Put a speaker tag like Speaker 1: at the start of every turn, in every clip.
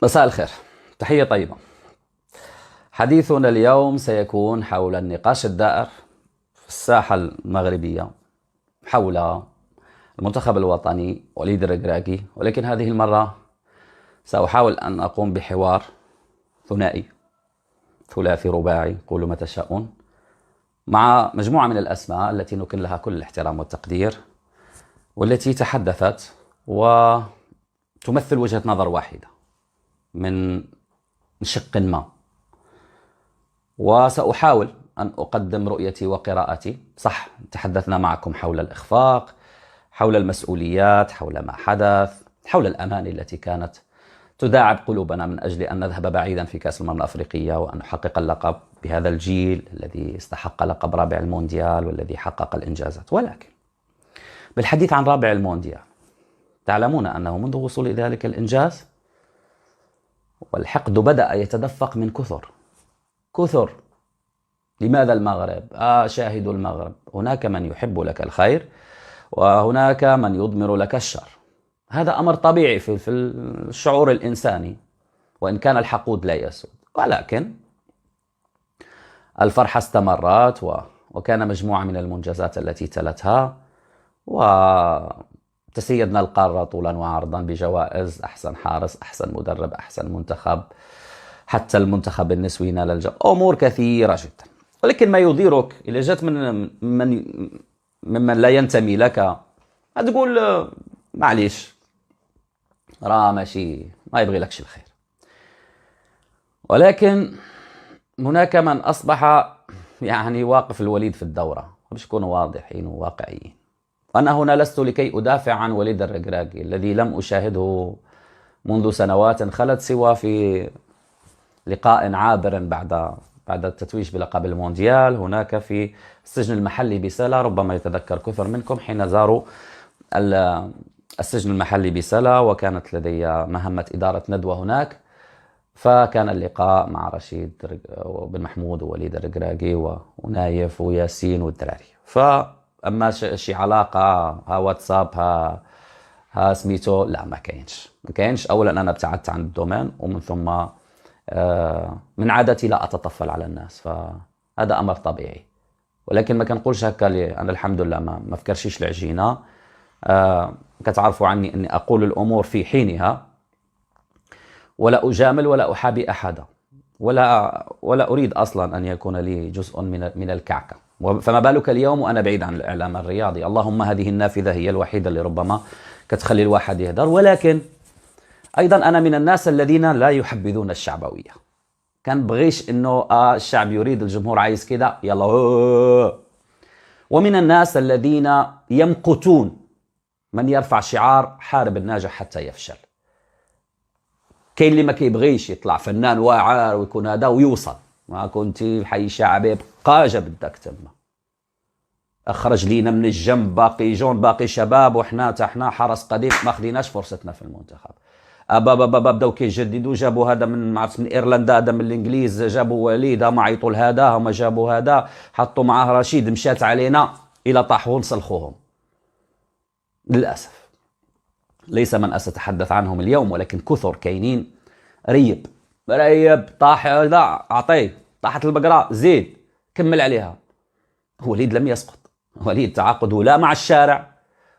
Speaker 1: مساء الخير، تحية طيبة. حديثنا اليوم سيكون حول النقاش الدائر في الساحة المغربية حول المنتخب الوطني وليد الركراكي، ولكن هذه المرة سأحاول أن أقوم بحوار ثنائي ثلاثي رباعي، قولوا ما تشاءون، مع مجموعة من الأسماء التي نكن لها كل الاحترام والتقدير، والتي تحدثت وتمثل وجهة نظر واحدة من شق ما، وسأحاول أن أقدم رؤيتي وقراءتي. صح، تحدثنا معكم حول الإخفاق، حول المسؤوليات، حول ما حدث، حول الأماني التي كانت تداعب قلوبنا من أجل أن نذهب بعيدا في كأس الأمم الأفريقية وأن نحقق اللقب بهذا الجيل الذي استحق لقب رابع المونديال والذي حقق الإنجازات. ولكن بالحديث عن رابع المونديال، تعلمون أنه منذ وصول ذلك الإنجاز والحقد بدأ يتدفق من كثر. لماذا المغرب؟ شاهدوا المغرب، هناك من يحب لك الخير وهناك من يضمر لك الشر. هذا أمر طبيعي في الشعور الإنساني، وإن كان الحقود لا يسود، ولكن الفرحة استمرت وكان مجموعة من المنجزات التي تلتها، وتسيدنا القارة طولا وعرضا بجوائز أحسن حارس، أحسن مدرب، أحسن منتخب، حتى المنتخب النسوي نال أمور كثيرة جدا. ولكن ما يضيرك إذا جات ممن لا ينتمي لك، تقول معليش، راه ماشي ما يبغي لكش الخير. ولكن هناك من أصبح واقف الوليد في الدورة، باش نكونوا واضحين وواقعيين. وأنا هنا لست لكي أدافع عن وليد الركراكي الذي لم أشاهده منذ سنوات خلت، سوى في لقاء عابر بعد التتويج بلقب المونديال هناك في السجن المحلي بسلا. ربما يتذكر كثر منكم حين زاروا السجن المحلي بسلا، وكانت لدي مهمة إدارة ندوة هناك، فكان اللقاء مع رشيد بن محمود ووليد الركراكي ونايف وياسين والدراري. فأما شي علاقة ها واتساب ها سميتو، لا، ما كاينش. أولا أنا ابتعدت عن الدومين، ومن ثم من عادتي لا أتطفل على الناس، فهذا أمر طبيعي. ولكن ما كنقولش هكا أنا الحمد لله ما فكرشيش العجينة. كتعرفوا عني أني أقول الأمور في حينها، ولا أجامل ولا أحابي أحدا، ولا أريد أصلا أن يكون لي جزء من الكعكة. فما بالك اليوم وأنا بعيد عن الإعلام الرياضي؟ اللهم هذه النافذة هي الوحيدة اللي ربما كتخلي الواحد يهدر. ولكن أيضا أنا من الناس الذين لا يحبذون الشعبوية. كان بغيش إنه الشعب يريد، الجمهور عايز كده، يلا. ومن الناس الذين يمقتون من يرفع شعار حارب الناجح حتى يفشل. كاين اللي ما كيبغيش يطلع فنان واعر ويكون هذا ويوصل. ما كنتي حي شعبي بقى بدك تما، اخرج لينا من الجنب، باقي جون، باقي شباب، وحنا حنا حرس قديم ما خديناش فرصتنا في المنتخب. بداو كيجددوا، جابوا هذا من ايرلندا، هذا من الانجليز، جابوا وليد، ما عيطوا لهذا، هما جابوا هذا، حطوا معاه رشيد، مشات علينا الى طاحوا نسلخوهم. للاسف ليس من أتحدث عنهم اليوم، ولكن كثر كاينين. ريب طاح، هذا أعطيه، طاحت البقرة زيد كمل عليها. وليد لم يسقط. وليد تعاقده لا مع الشارع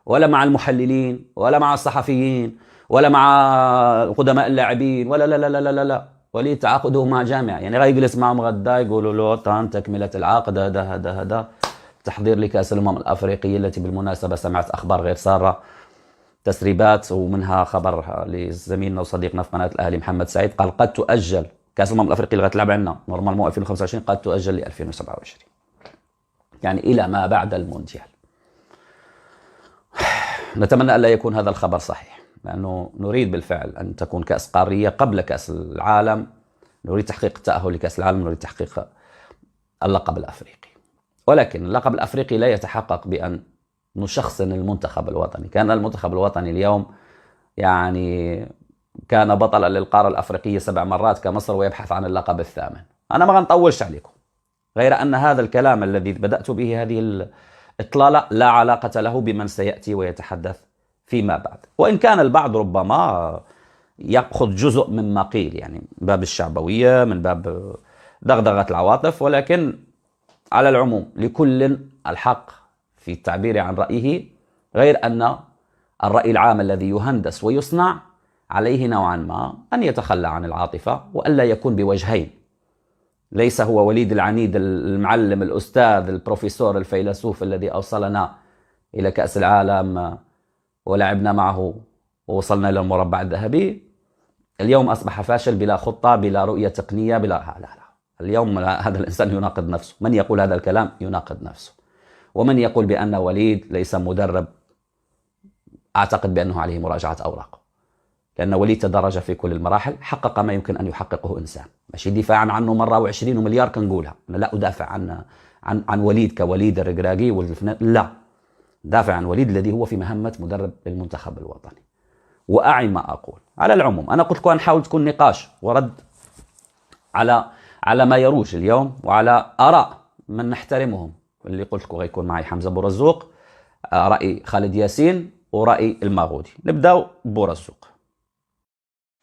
Speaker 1: ولا مع المحللين ولا مع الصحفيين ولا مع قدماء اللاعبين ولا لا لا لا لا لا. وليد تعاقده مع جامعة، غيجلس معهم غدا يقولوا له تكملة العقد، هذا تحضير لكأس الأمم الأفريقية، التي بالمناسبة سمعت أخبار غير سارة، تسريبات، ومنها خبر لزميلنا وصديقنا في قناة الأهلي محمد سعيد، قال قد تؤجل كأس الأمم الأفريقية اللي غتلعب عندنا نورمالمون 2025، قد تؤجل ل 2027، إلى ما بعد المونديال. نتمنى ألا يكون هذا الخبر صحيح، لأنه نريد بالفعل أن تكون كأس قارية قبل كأس العالم. نريد تحقيق التأهل لكأس العالم، نريد تحقيق اللقب الأفريقي. ولكن اللقب الأفريقي لا يتحقق بأن نشخصن المنتخب الوطني. كان المنتخب الوطني اليوم كان بطلا للقارة الأفريقية 7 مرات كمصر، ويبحث عن اللقب الثامن. أنا ما غنطولش عليكم، غير أن هذا الكلام الذي بدأت به، هذه الإطلالة، لا علاقة له بمن سيأتي ويتحدث فيما بعد. وإن كان البعض ربما يأخذ جزء مما قيل، يعني من باب الشعبوية، من باب دغدغة العواطف، ولكن على العموم لكل الحق في التعبير عن رأيه، غير أن الرأي العام الذي يهندس ويصنع عليه نوعا ما أن يتخلى عن العاطفة وألا يكون بوجهين. ليس هو وليد العنيد المعلم الأستاذ البروفيسور الفيلسوف الذي أوصلنا إلى كأس العالم ولعبنا معه ووصلنا إلى المربع الذهبي، اليوم أصبح فاشل بلا خطة بلا رؤية تقنية بلا لا. اليوم هذا الإنسان يناقض نفسه. من يقول هذا الكلام يناقض نفسه. ومن يقول بأن وليد ليس مدرب، أعتقد بأنه عليه مراجعة أوراقه، لأن وليد تدرج في كل المراحل، حقق ما يمكن أن يحققه إنسان. ماشي دفاعا عنه مرة و20 مليار كنقولها، أنا لا أدافع عن وليد كوليد الركراكي لا، دافع عن وليد الذي هو في مهمة مدرب المنتخب الوطني، وأعي ما أقول. على العموم أنا قلت لكم نحاول تكون نقاش ورد على ما يروج اليوم وعلى آراء من نحترمهم. اللي قلت لكم غيكون معي حمزة بورزوق، رأي خالد ياسين، ورأي الماغودي. نبداو بورزوق.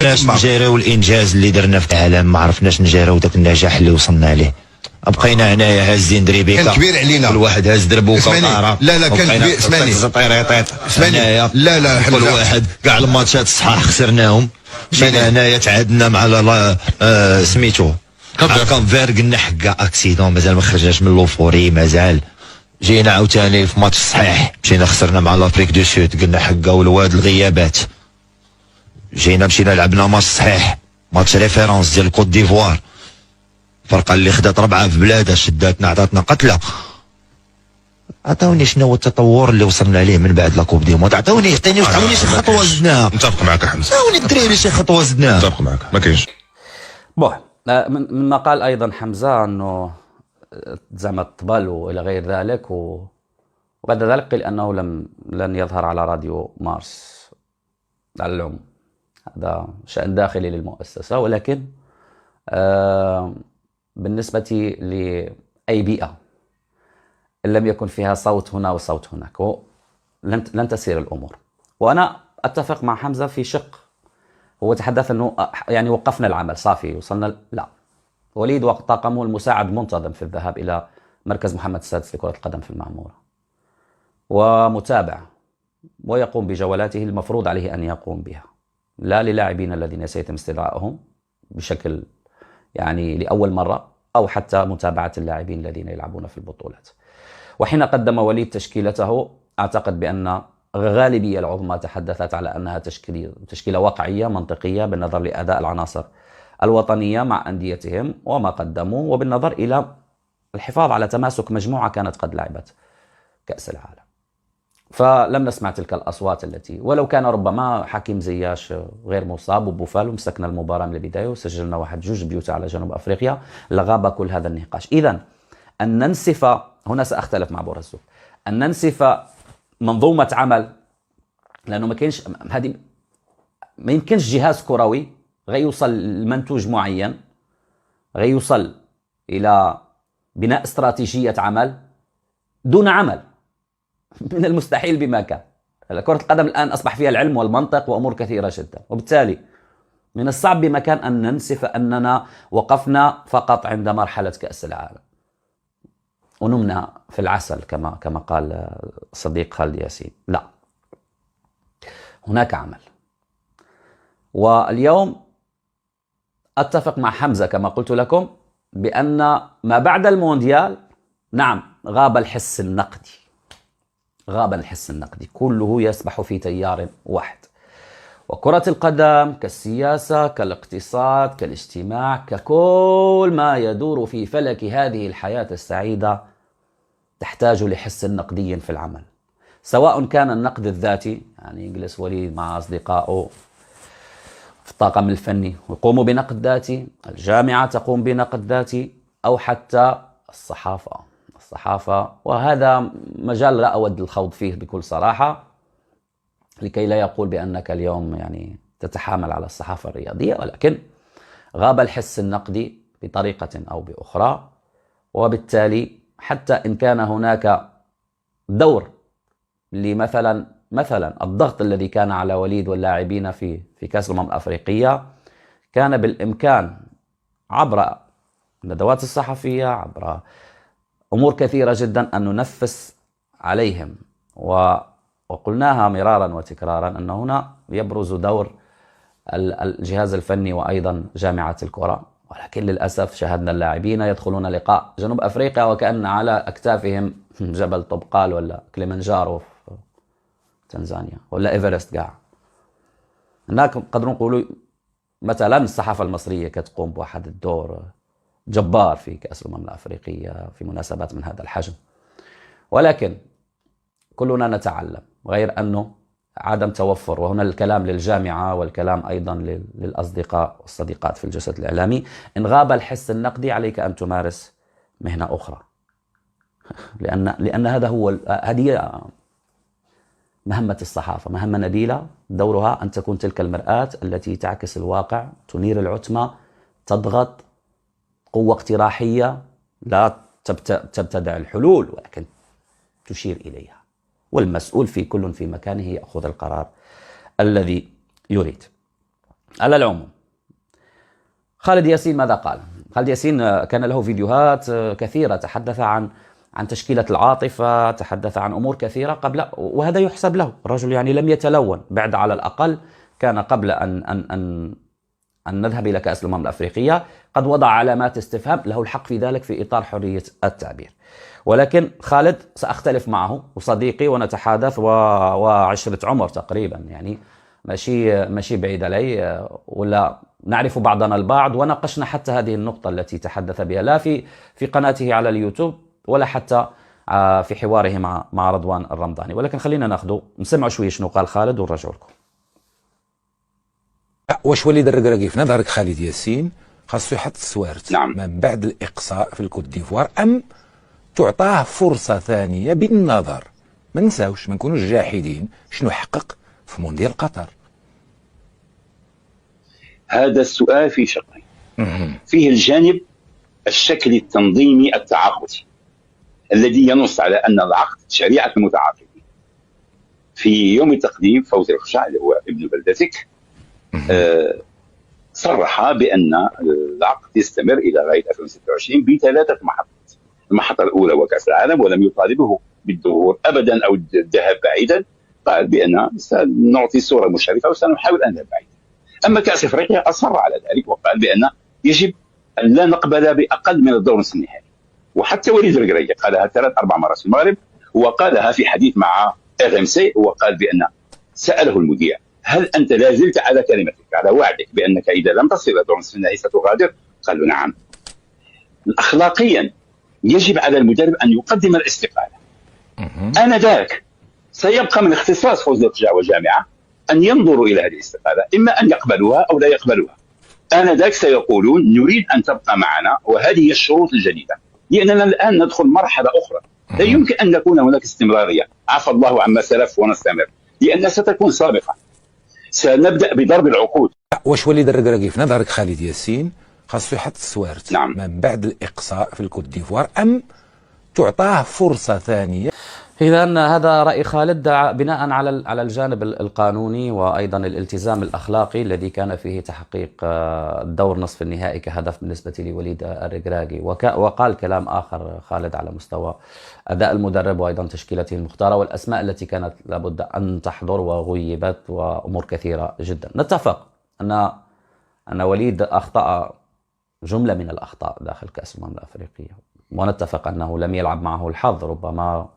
Speaker 2: عرفناش نجاريو الانجاز اللي درنا في العالم، ما عرفناش نجاريو داك النجاح اللي وصلنا ليه. بقينا هنايا هازين دريبيكا،
Speaker 3: كان كبير علينا،
Speaker 2: كل واحد هاز دربوكا وطاره.
Speaker 3: لا كان كبير. اسمعني لا
Speaker 2: كل واحد كاع الماتشات الصحاح خسرناهم. مشينا هنايا تعادلنا مع سميتو كاب فير، قلنا حكا اكسيدون مازال ما خرجناش من لوفوري مازال. جينا عاوتاني في ماتش صحيح مشينا خسرنا مع لافريك دو سود، قلنا حكا والواد الغيابات. مشينا لعبنا ماتش صحيح، ماتش ريفيرونس ديال كوت ديفوار، فرقه اللي خدات 4 في بلادها، شداتنا عطاتنا قتله. عطاوني شنو هو التطور اللي وصلنا عليه من بعد لاكوب دي موند، عطاوني شي خطوه زدناها.
Speaker 3: نتفق معك حمزه،
Speaker 2: عطاوني الدراري شي خطوه زدناها.
Speaker 3: نتفق معك، ما كاينش.
Speaker 1: مما قال ايضا حمزه انه زعما الطبل والى غير ذلك، وبعد ذلك قيل انه لن يظهر على راديو مارس. على العموم هذا شأن داخلي للمؤسسة، ولكن بالنسبة لأي بيئة إن لم يكن فيها صوت هنا وصوت هناك لن تسير الأمور. وأنا أتفق مع حمزة في شق، هو تحدث أنه يعني وقفنا العمل صافي وصلنا، لا. وليد وطاقمه المساعد منتظم في الذهاب إلى مركز محمد السادس لكرة القدم في المعمورة، ومتابع ويقوم بجولاته المفروض عليه أن يقوم بها، لا للاعبين الذين سيتم استدعائهم بشكل يعني لأول مرة، أو حتى متابعة اللاعبين الذين يلعبون في البطولات. وحين قدم وليد تشكيلته، أعتقد بأن الغالبية العظمى تحدثت على أنها تشكيلة واقعية منطقية بالنظر لأداء العناصر الوطنية مع أنديتهم وما قدموا، وبالنظر إلى الحفاظ على تماسك مجموعة كانت قد لعبت كأس العالم. فلم نسمع تلك الأصوات التي، ولو كان ربما حكيم زياش غير مصاب وبوفالو مسكنا المباراة من البداية وسجلنا 1-2 بيوتا على جنوب أفريقيا، لغاب كل هذا النقاش. إذن أن ننسف، هنا سأختلف مع بورزوق، أن ننسف منظومة عمل، لأنه ما يمكنش جهاز كروي غيوصل لمنتوج معين، غيوصل إلى بناء استراتيجية عمل دون عمل. من المستحيل بمكان. كرة القدم الآن أصبح فيها العلم والمنطق وأمور كثيرة جدا، وبالتالي من الصعب بمكان أن ننسف أننا وقفنا فقط عند مرحلة كأس العالم ونمنا في العسل كما قال صديق خالد ياسين. لا، هناك عمل. واليوم أتفق مع حمزة كما قلت لكم بأن ما بعد المونديال نعم غاب الحس النقدي، كله يسبح في تيار واحد. وكرة القدم كالسياسة كالاقتصاد كالاجتماع ككل ما يدور في فلك هذه الحياة السعيدة تحتاج لحس نقدي في العمل، سواء كان النقد الذاتي، يعني يجلس وليد مع أصدقائه في الطاقم الفني ويقوموا بنقد ذاتي، الجامعة تقوم بنقد ذاتي، أو حتى الصحافة. وهذا مجال لا أود الخوض فيه بكل صراحة، لكي لا يقول بأنك اليوم يعني تتحامل على الصحافة الرياضية، ولكن غاب الحس النقدي بطريقة أو بأخرى. وبالتالي حتى إن كان هناك دور لمثلا مثلا الضغط الذي كان على وليد واللاعبين في كأس الأمم الأفريقية كان بالإمكان عبر الندوات الصحفية، عبر أمور كثيرة جدا أن ننفس عليهم. وقلناها مرارا وتكرارا أن هنا يبرز دور الجهاز الفني وأيضا جامعة الكرة، ولكن للأسف شاهدنا اللاعبين يدخلون لقاء جنوب أفريقيا وكأن على أكتافهم جبل طبقال ولا كليمنجارو في تنزانيا ولا إيفرست قاع. هناك قد نقول مثلا الصحافة المصرية كتقوم بواحد الدور جبار في كأس الأمم الأفريقية في مناسبات من هذا الحجم، ولكن كلنا نتعلم، غير أنه عدم توفر، وهنا الكلام للجامعة والكلام أيضا للأصدقاء والصديقات في الجسد الإعلامي، إن غاب الحس النقدي عليك أن تمارس مهنة أخرى، لأن هذه مهمة الصحافة، مهمة نبيلة دورها أن تكون تلك المرآة التي تعكس الواقع، تنير العتمة، تضغط، قوة اقتراحية، لا تبتدع الحلول ولكن تشير إليها، والمسؤول كل في مكانه يأخذ القرار الذي يريد. على العموم، خالد ياسين ماذا قال؟ خالد ياسين كان له فيديوهات كثيرة تحدث عن تشكيلة العاطفة، تحدث عن أمور كثيرة قبل، وهذا يحسب له، الرجل يعني لم يتلون، بعد على الأقل كان قبل أن نذهب إلى كأس الأمم الأفريقية قد وضع علامات استفهام، له الحق في ذلك في إطار حرية التعبير. ولكن خالد سأختلف معه وصديقي ونتحادث وعشرة عمر تقريبا، يعني ماشي بعيد علي، ولا نعرف بعضنا البعض، وناقشنا حتى هذه النقطة التي تحدث بها، لا في قناته على اليوتيوب ولا حتى في حواره مع رضوان الرمضاني. ولكن خلينا نسمع شوية شنو قال خالد ونرجع لكم.
Speaker 4: واش وليد الركراكي في نظرك خالد ياسين خاصو يحط السوارت
Speaker 5: نعم.
Speaker 4: من بعد الإقصاء في الكوت ديفوار، أم تعطاه فرصة ثانية بالنظر؟ ما نساوش، ما نكونوش جاحدين شنو حقق في مونديال قطر.
Speaker 5: هذا السؤال في شقين، فيه الجانب الشكلي التنظيمي التعاقدي الذي ينص على أن العقد شريعة المتعاقدين. في يوم التقديم فوزي الخشاع اللي هو ابن بلدتك صرح بأن العقد يستمر إلى غاية 2026 بثلاثة محطات. المحطة الأولى وكأس العالم، ولم يطالبه بالظهور أبدا أو الذهاب بعيدا، قال بأن سنعطي صورة مشرفة وسنحاول أن نذهب بعيدا. أما كأس أفريقيا أصر على ذلك وقال بأن يجب أن لا نقبل بأقل من الدور نصف النهائي. وحتى وليد الركراكي قالها 3-4 مرات في المغرب، وقالها في حديث مع RMC، وقال بأن سأله المذيع: هل أنت لا زلت على كلمتك، على وعدك بأنك إذا لم تصل إلى دور نصف النهائي ستغادر؟ قال له نعم. أخلاقيا يجب على المدرب أن يقدم الاستقالة. آنذاك سيبقى من اختصاص فوزي الخشاع والجامعة أن ينظروا إلى هذه الاستقالة، إما أن يقبلوها أو لا يقبلوها. آنذاك سيقولون نريد أن تبقى معنا وهذه الشروط الجديدة، لأننا الآن ندخل مرحلة أخرى، لا يمكن أن يكون هناك استمرارية، عفى الله عما سلف ونستمر، لأنها ستكون سابقة. سنبدأ بضرب العقود.
Speaker 4: واش وليد الركراكي في نظرك خالد ياسين خاصو يحط السوارت
Speaker 5: نعم.
Speaker 4: من بعد الإقصاء في الكوت ديفوار، أم تعطاه فرصة ثانية؟
Speaker 1: إذن هذا رأي خالد بناء على الجانب القانوني وأيضا الالتزام الأخلاقي الذي كان فيه تحقيق الدور نصف النهائي كهدف بالنسبة لوليد الركراكي. وقال كلام آخر خالد على مستوى أداء المدرب وأيضا تشكيلته المختارة والأسماء التي كانت لابد أن تحضر وغيبت وأمور كثيرة جدا. نتفق أن وليد أخطأ جملة من الأخطاء داخل كأس الأمم الأفريقية، ونتفق أنه لم يلعب معه الحظ، ربما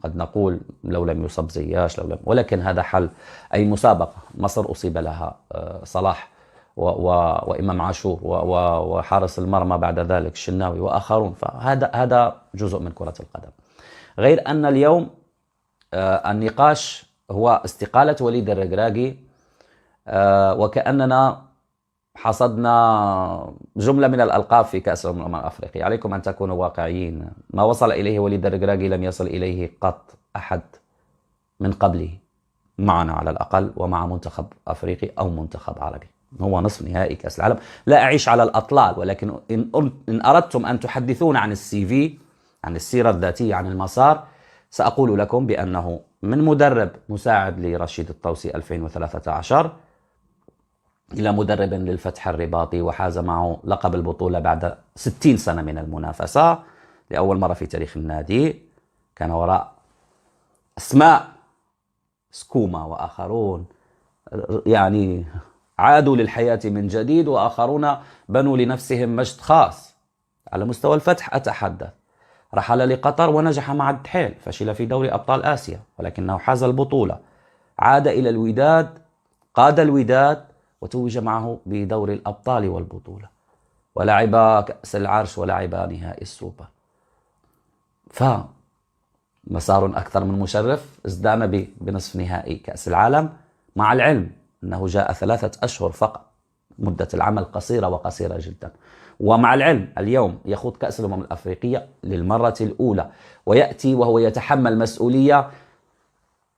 Speaker 1: قد نقول لو لم يصب زياش ولكن هذا حل أي مسابقة. مصر أصيب لها صلاح وإمام عاشور وحارس المرمى بعد ذلك الشناوي وآخرون، فهذا جزء من كرة القدم. غير أن اليوم النقاش هو استقالة وليد الركراكي، وكأننا حصدنا جملة من الألقاب في كأس الأمم الأفريقية. عليكم أن تكونوا واقعيين، ما وصل إليه وليد الركراكي لم يصل إليه قط أحد من قبله، معنا على الأقل ومع منتخب أفريقي أو منتخب عربي. هو نصف نهائي كأس العالم. لا أعيش على الأطلال، ولكن إن أردتم أن تحدثون عن السي في، عن السيرة الذاتية، عن المسار، سأقول لكم بأنه من مدرب مساعد لرشيد الطوسي 2013 إلى مدرب للفتح الرباطي، وحاز معه لقب البطولة بعد 60 سنة من المنافسة لأول مرة في تاريخ النادي. كان وراء أسماء سكوما وآخرون يعني عادوا للحياة من جديد، وآخرون بنوا لنفسهم مجد خاص. على مستوى الفتح أتحدث، رحل لقطر ونجح مع الدحيل، فشل في دوري أبطال آسيا ولكنه حاز البطولة. عاد إلى الوداد، قاد الوداد وتوج معه بدور الأبطال والبطولة، ولعب كأس العرش ولعب نهائي السوبر. فمسار أكثر من مشرف. ازدان بنصف نهائي كأس العالم، مع العلم أنه جاء 3 أشهر فقط، مدة العمل قصيرة وقصيرة جدا. ومع العلم اليوم يخوض كأس الأمم الأفريقية للمرة الأولى، ويأتي وهو يتحمل مسؤولية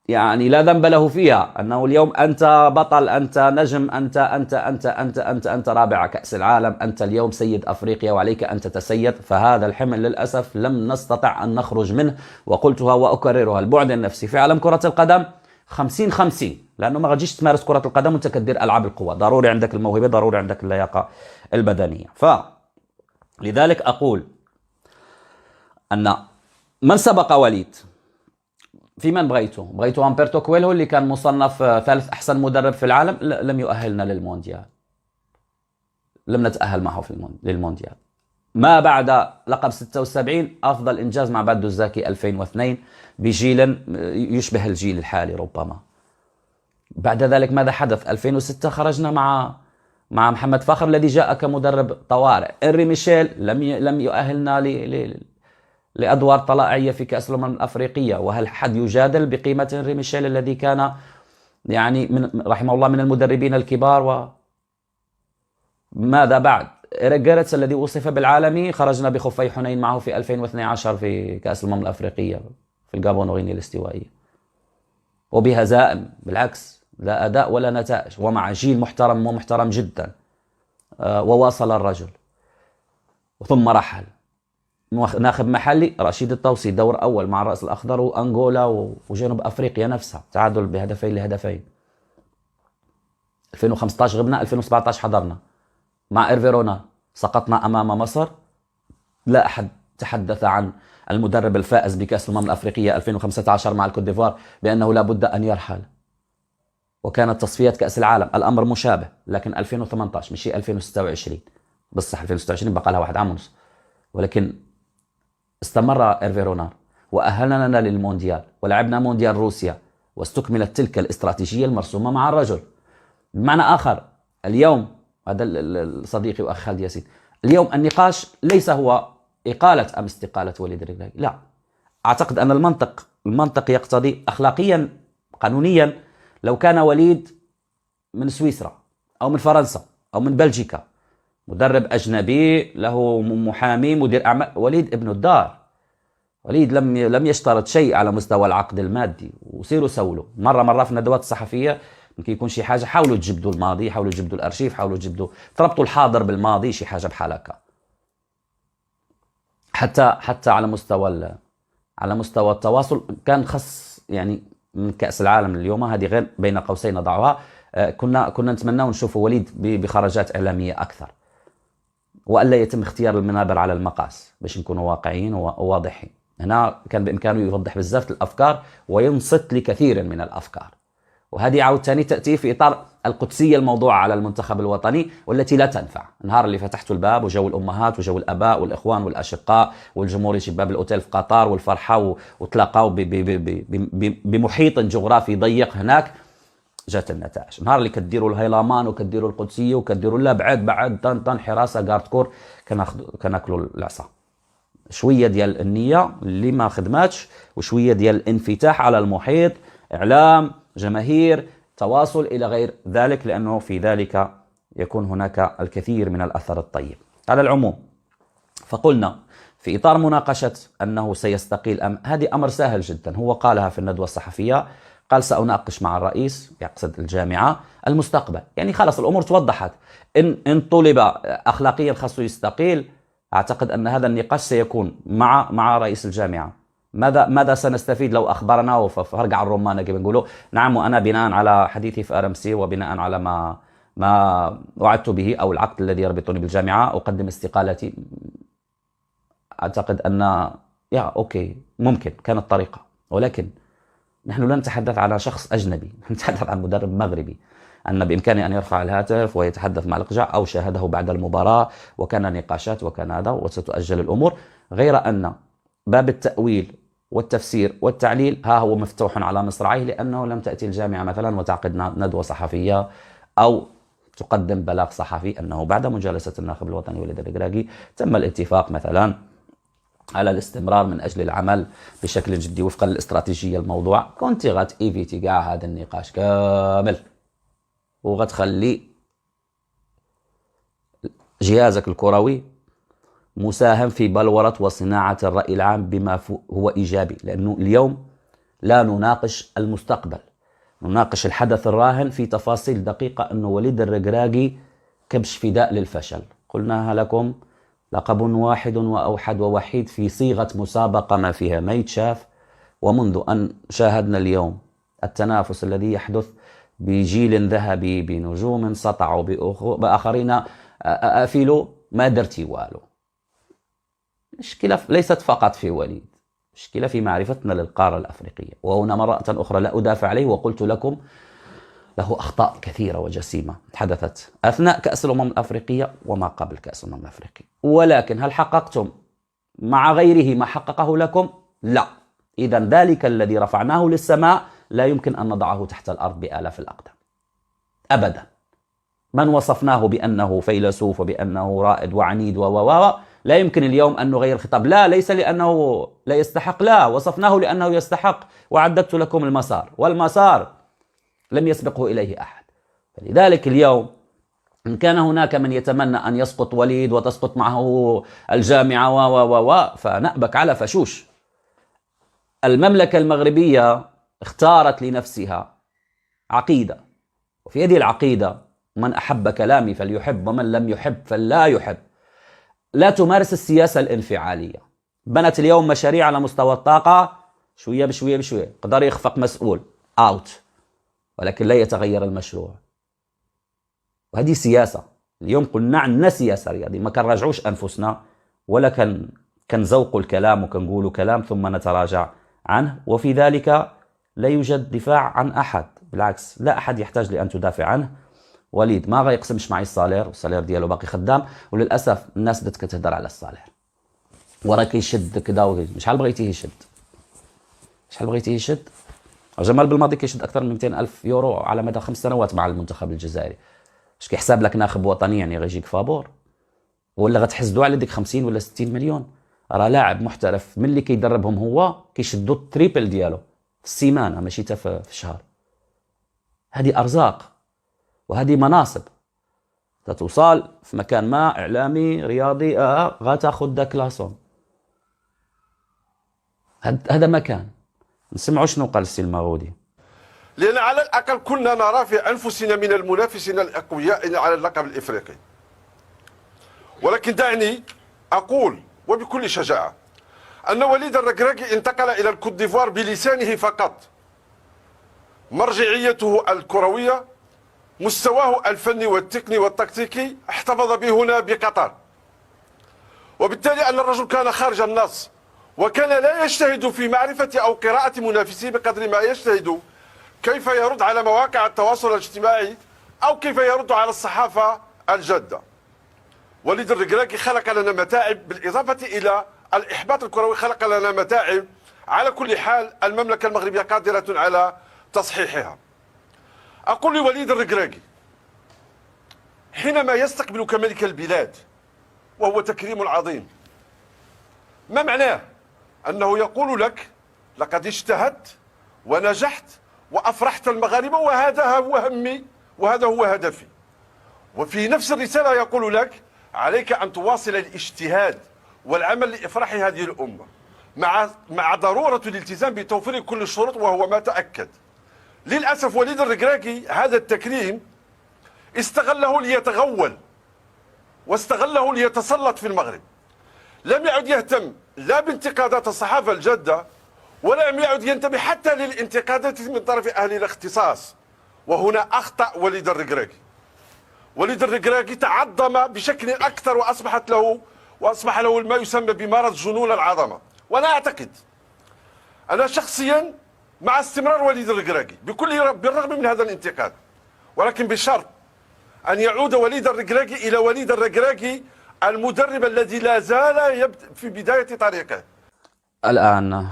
Speaker 1: يعني لا ذنب له فيها، أنه اليوم أنت بطل، أنت نجم، أنت رابع كأس العالم، أنت اليوم سيد أفريقيا وعليك أن تتسيد. فهذا الحمل للأسف لم نستطع أن نخرج منه، وقلتها وأكررها، البعد النفسي في عالم كرة القدم 50-50، لأنه ما غاديش تمارس كرة القدم وانت كدير ألعاب القوة، ضروري عندك الموهبة، ضروري عندك اللياقة البدنية. فلذلك أقول أن من سبق وليد في من بغيته أمبرتو كويلهو اللي كان مصنف 3 أحسن مدرب في العالم، لم يؤهلنا للمونديال، لم نتأهل معه للمونديال. ما بعد لقب 76 أفضل إنجاز مع بدو الزاكي 2002 بجيل يشبه الجيل الحالي ربما. بعد ذلك ماذا حدث؟ 2006 خرجنا مع محمد فخر الذي جاء كمدرب طوارئ. إنري ميشيل لم يؤهلنا لأدوار طلائعية في كأس الأمم الأفريقية. وهل حد يجادل بقيمة إنري ميشيل الذي كان يعني رحمه الله من المدربين الكبار؟ وماذا بعد؟ إيريك جيرتس الذي وصف بالعالمي، خرجنا بخفي حنين معه في 2012 في كأس الأمم الأفريقية في الغابون وغينيا الاستوائية، وبهزائم بالعكس، لا أداء ولا نتائج، ومع جيل محترم ومحترم جدا. وواصل الرجل ثم رحل. ناخب محلي رشيد الطوسي، دور أول مع الرأس الأخضر وأنغولا وجنوب أفريقيا نفسها، تعادل ب2-2. 2015 غبنا، 2017 حضرنا مع إيرفيرونا، سقطنا أمام مصر. لا أحد تحدث عن المدرب الفائز بكأس الأمم الأفريقية 2015 مع الكوت ديفوار بأنه لا بد أن يرحل. وكانت تصفيات كأس العالم الأمر مشابه، لكن 2018 مش 2026. بصح 2026 بقى لها 1 عام ونص، ولكن استمر إيرفيرونا وأهلنا للمونديال، ولعبنا مونديال روسيا، واستكملت تلك الاستراتيجية المرسومة مع الرجل. بمعنى آخر اليوم، هذا الصديقي وأخ خالد ياسين، اليوم النقاش ليس هو إقالة أم استقالة وليد الركراكي، لا. أعتقد أن المنطق يقتضي أخلاقيا قانونيا لو كان وليد من سويسرا أو من فرنسا أو من بلجيكا، مدرب أجنبي له محامي مدير أعمال، وليد ابن الدار، وليد لم يشترط شيء على مستوى العقد المادي. وسيروا سولوا مرة في الندوات الصحفية، يمكن يكون شي حاجة، حاولوا تجبدوا الماضي، حاولوا تجبدوا الأرشيف، حاولوا تربطوا الحاضر بالماضي، شي حاجة بحال هكا. حتى على مستوى التواصل كان خص يعني من كأس العالم اليوم، هذه غير بين قوسين نضعها، كنا نتمنى نشوفوا وليد بخرجات إعلامية أكثر، وألا يتم اختيار المنابر على المقاس باش نكونوا واقعيين وواضحين. هنا كان بإمكانه يوضح بزاف الأفكار وينصت لكثير من الأفكار. وهذه عاود ثاني تأتي في إطار القدسية الموضوعة على المنتخب الوطني، والتي لا تنفع. النهار اللي فتحتوا الباب وجو الأمهات وجو الأباء والإخوان والأشقاء والجمهور يجي باب الأوتيل في قطر والفرحة وتلاقوا بمحيط جغرافي ضيق هناك، جات النتائج. النهار اللي كديروا الهيلامان وكديروا القدسية وكديروا لا بعد طن حراسة كارتكور، كناكلوا العصا. شوية ديال النية اللي ما خدماتش، وشوية ديال الانفتاح على المحيط، إعلام، جماهير، تواصل إلى غير ذلك، لأنه في ذلك يكون هناك الكثير من الأثر الطيب. على العموم فقلنا في إطار مناقشة أنه سيستقيل هذه أمر سهل جدا، هو قالها في الندوة الصحفية، قال سأناقش مع الرئيس، يقصد الجامعة، المستقبل. يعني خلاص الأمور توضحت. إن طلب أخلاقيا خاصه يستقيل، أعتقد أن هذا النقاش سيكون مع رئيس الجامعة ماذا سنستفيد لو أخبرنا فهرجع الرمانة كما نقولوا. نعم، وأنا بناء على حديثي في RMC وبناء على ما وعدت به أو العقد الذي يربطني بالجامعة أقدم استقالتي. أعتقد أن أوكي ممكن كانت طريقة، ولكن نحن لا نتحدث على شخص أجنبي، نتحدث عن مدرب مغربي أن بإمكانه أن يرفع الهاتف ويتحدث مع الإقجاع أو شاهده بعد المباراة وكان نقاشات وكان هذا وستؤجل الأمور. غير أن باب التأويل والتفسير والتعليل ها هو مفتوح على مصراعيه، لأنه لم تأتي الجامعة مثلا وتعقد ندوة صحفية أو تقدم بلاغ صحفي أنه بعد مجالسة الناخب الوطني وليد الركراكي تم الاتفاق مثلا على الاستمرار من أجل العمل بشكل جدي وفقا للاستراتيجية الموضوع. كنت غتيفيتي كاع هذا النقاش كامل وغتخلي جهازك الكروي مساهم في بلورة وصناعة الرأي العام بما هو إيجابي، لأنه اليوم لا نناقش المستقبل، نناقش الحدث الراهن في تفاصيل دقيقة. أنه وليد الركراكي كبش فداء للفشل، قلناها لكم، لقب واحد وأوحد ووحيد في صيغة مسابقة ما فيها ما يتشاف. ومنذ أن شاهدنا اليوم التنافس الذي يحدث بجيل ذهبي بنجوم سطعوا بآخرين أفلوا، ما درتي والو. مشكلة ليست فقط في وليد، مشكلة في معرفتنا للقارة الأفريقية. وهنا مرة أخرى لا أدافع عليه، وقلت لكم له أخطاء كثيرة وجسيمة حدثت أثناء كأس الأمم الأفريقية وما قبل كأس الأمم الأفريقية. ولكن هل حققتم مع غيره ما حققه لكم؟ لا. إذا ذلك الذي رفعناه للسماء لا يمكن أن نضعه تحت الأرض بآلاف الأقدام أبدا. من وصفناه بأنه فيلسوف وبأنه رائد وعنيد لا يمكن اليوم أن نغير الخطاب. لا، ليس لأنه لا يستحق، لا، وصفناه لأنه يستحق وعددت لكم المسار، والمسار لم يسبقه إليه أحد. فلذلك اليوم إن كان هناك من يتمنى أن يسقط وليد وتسقط معه الجامعة فنأبك على فشوش. المملكة المغربية اختارت لنفسها عقيدة، وفي هذه العقيدة من أحب كلامي فليحب ومن لم يحب فلا يحب. لا تمارس السياسة الانفعالية. بنت اليوم مشاريع على مستوى الطاقة شوية بشوية بشوية، قدر يخفق مسؤول أوت، ولكن لا يتغير المشروع. وهذه سياسة. اليوم قلنا عندنا سياسة رياضية، ما كنراجعوش أنفسنا ولا كنزوقوا الكلام وكنقولوا كلام ثم نتراجع عنه. وفي ذلك لا يوجد دفاع عن أحد، بالعكس لا أحد يحتاج لأن تدافع عنه. وليد ما غيقسمش معي الصالير، والصالير ديالو باقي خدام، وللأسف الناس بدات كتهضر على الصالير وراه كيشد كذا شحال بغيتيه يشد، شحال بغيتيه يشد. جمال بالماضي كيشد أكثر من 200 ألف يورو على مدى 5 سنوات مع المنتخب الجزائري. اش كيحساب لك ناخب وطني يعني غيجيك فابور؟ ولا غتحسدوا على ديك 50 ولا 60 مليون؟ راه لاعب محترف من اللي كيدربهم هو كيشدوا التريبل ديالو في السيمانه ماشي حتى في الشهر. هذه أرزاق وهذه مناصب. تتوصل في مكان ما إعلامي رياضي غتاخذ داك لاصون. هذا مكان. نسمعوا شنو قال السي المغودي.
Speaker 6: لأن على الأقل كنا نرى في أنفسنا من المنافسين الأقوياء على اللقب الإفريقي. ولكن دعني أقول وبكل شجاعة أن وليد الركراكي انتقل إلى الكوت ديفوار بلسانه فقط. مرجعيته الكروية، مستواه الفني والتقني والتكتيكي احتفظ به هنا بقطر. وبالتالي أن الرجل كان خارج النص، وكان لا يجتهد في معرفة أو قراءة منافسيه بقدر ما يجتهد كيف يرد على مواقع التواصل الاجتماعي أو كيف يرد على الصحافة الجادة. وليد الركراكي خلق لنا متاعب، بالإضافة إلى الإحباط الكروي خلق لنا متاعب. على كل حال المملكة المغربية قادرة على تصحيحها. أقول لوليد الركراكي حينما يستقبلك ملك البلاد وهو تكريم عظيم، ما معناه؟ أنه يقول لك لقد اجتهدت ونجحت وأفرحت المغاربة وهذا هو همي وهذا هو هدفي. وفي نفس الرسالة يقول لك عليك أن تواصل الاجتهاد والعمل لإفراح هذه الأمة مع ضرورة الالتزام بتوفير كل الشروط، وهو ما تأكد. للأسف وليد الركراكي هذا التكريم استغله ليتغول واستغله ليتسلط في المغرب. لم يعد يهتم لا بانتقادات الصحافة الجادة ولم يعد ينتبه حتى للانتقادات من طرف أهل الاختصاص. وهنا أخطأ وليد الركراكي. وليد الركراكي تعظم بشكل أكثر وأصبح له ما يسمى بمرض جنون العظمة. وأنا أعتقد أنا شخصيا مع استمرار وليد الركراكي بالرغم من هذا الانتقاد، ولكن بشرط أن يعود وليد الركراكي إلى وليد الركراكي المدرب الذي لا زال في بداية طريقه.
Speaker 1: الآن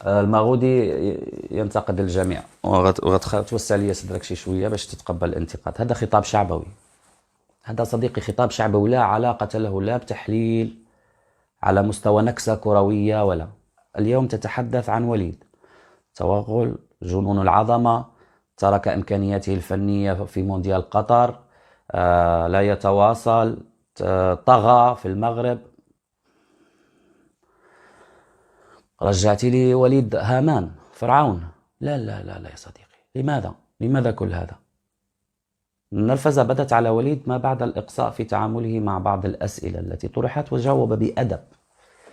Speaker 1: المغودي ينتقد الجميع وغتوسع لي صدرك شي شوية باش تتقبل الانتقاد. هذا خطاب شعبوي، هذا صديقي خطاب شعبوي لا علاقة له لا بتحليل على مستوى نكسة كروية ولا. اليوم تتحدث عن وليد توغل، جنون العظمة، ترك إمكانياته الفنية في مونديال قطر، لا يتواصل، طغى في المغرب. رجعت لي وليد هامان فرعون. لا لا لا لا يا صديقي، لماذا كل هذا؟ النرفزة بدت على وليد ما بعد الإقصاء في تعامله مع بعض الأسئلة التي طرحت، وجاوب بأدب.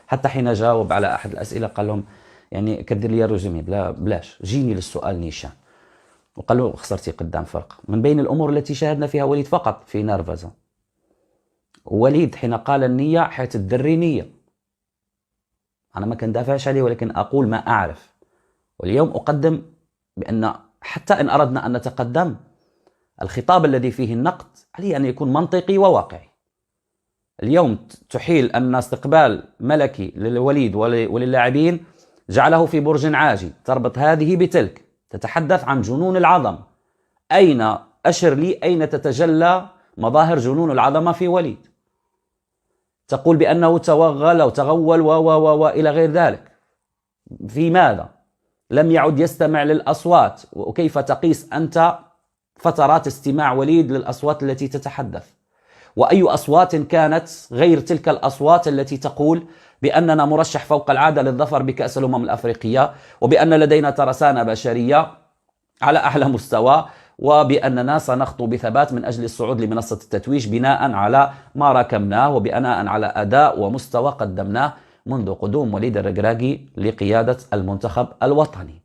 Speaker 1: حتى حين جاوب على أحد الأسئلة قال لهم يعني كدير لي رجمي بلاش جيني للسؤال نيشان، وقال له خسرتي قدام فرق. من بين الأمور التي شاهدنا فيها وليد فقط في نرفزة، وليد حين قال النية حيث الدري نية. أنا ما كندافعش عليه ولكن أقول ما أعرف، واليوم أقدم بأن حتى إن أردنا أن نتقدم الخطاب الذي فيه النقد عليه أن يكون منطقي وواقعي. اليوم تحيل أن استقبال ملكي للوليد وللاعبين جعله في برج عاجي، تربط هذه بتلك، تتحدث عن جنون العظمة. أشر لي أين تتجلى مظاهر جنون العظمة في وليد؟ تقول بأنه توغل أو تغول إلى غير ذلك. في ماذا؟ لم يعد يستمع للأصوات. وكيف تقيس أنت فترات استماع وليد للأصوات التي تتحدث؟ وأي أصوات كانت غير تلك الأصوات التي تقول بأننا مرشح فوق العادة للظفر بكأس الأمم الأفريقية، وبأن لدينا ترسانة بشرية على أعلى مستوى، وبأننا سنخطو بثبات من أجل الصعود لمنصة التتويج بناء على ما راكمناه وبناء على أداء ومستوى قدمناه منذ قدوم وليد الركراكي لقيادة المنتخب الوطني.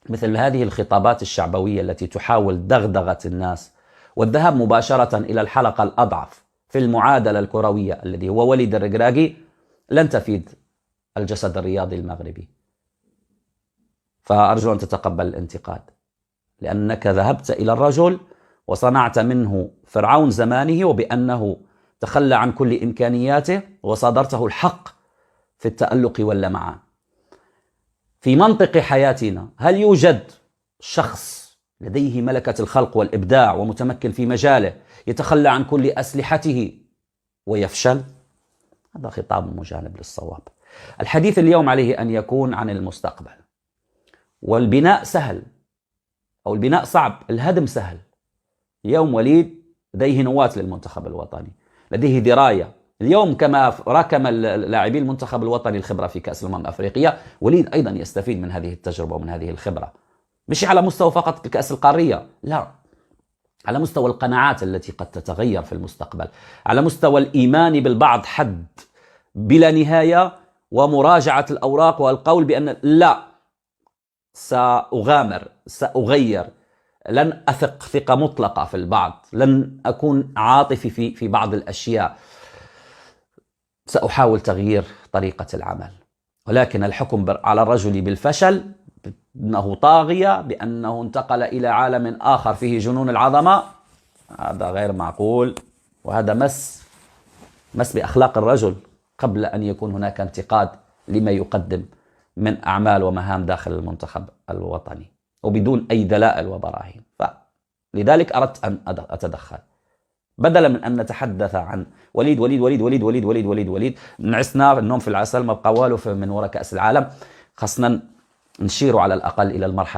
Speaker 1: مثل هذه الخطابات الشعبوية التي تحاول دغدغة الناس والذهاب مباشرة إلى الحلقة الأضعف في المعادلة الكروية الذي هو وليد الركراكي لن تفيد الجسد الرياضي المغربي. فأرجو أن تتقبل الانتقاد، لأنك ذهبت إلى الرجل وصنعت منه فرعون زمانه، وبأنه تخلى عن كل إمكانياته وصادرته الحق في التألق واللمعان. في منطق حياتنا هل يوجد شخص لديه ملكة الخلق والإبداع ومتمكن في مجاله يتخلى عن كل أسلحته ويفشل؟ هذا خطاب مجانب للصواب. الحديث اليوم عليه أن يكون عن المستقبل، والبناء سهل أو البناء صعب، الهدم سهل. اليوم وليد لديه نواة للمنتخب الوطني، لديه دراية. اليوم كما راكم اللاعبين المنتخب الوطني الخبرة في كأس الأمم الأفريقية، وليد أيضا يستفيد من هذه التجربة ومن هذه الخبرة، مش على مستوى فقط الكأس القارية، لا، على مستوى القناعات التي قد تتغير في المستقبل، على مستوى الإيمان بالبعض حد بلا نهاية، ومراجعة الأوراق والقول بأن لا، سأغامر، سأغير، لن أثق ثقة مطلقة في البعض، لن أكون عاطفي في بعض الأشياء، سأحاول تغيير طريقة العمل. ولكن الحكم على الرجل بالفشل، بأنه طاغية، بأنه انتقل إلى عالم آخر فيه جنون العظمة، هذا غير معقول، وهذا مس بأخلاق الرجل قبل أن يكون هناك انتقاد لما يقدم من أعمال ومهام داخل المنتخب الوطني وبدون أي دلائل وبراهين. فلذلك أردت أن أتدخل بدلا من أن نتحدث عن وليد وليد وليد وليد وليد وليد وليد وليد. نعسنا النوم في العسل، ما بقى والو من وراء كأس العالم. خاصنا نشير على الأقل إلى المرحلة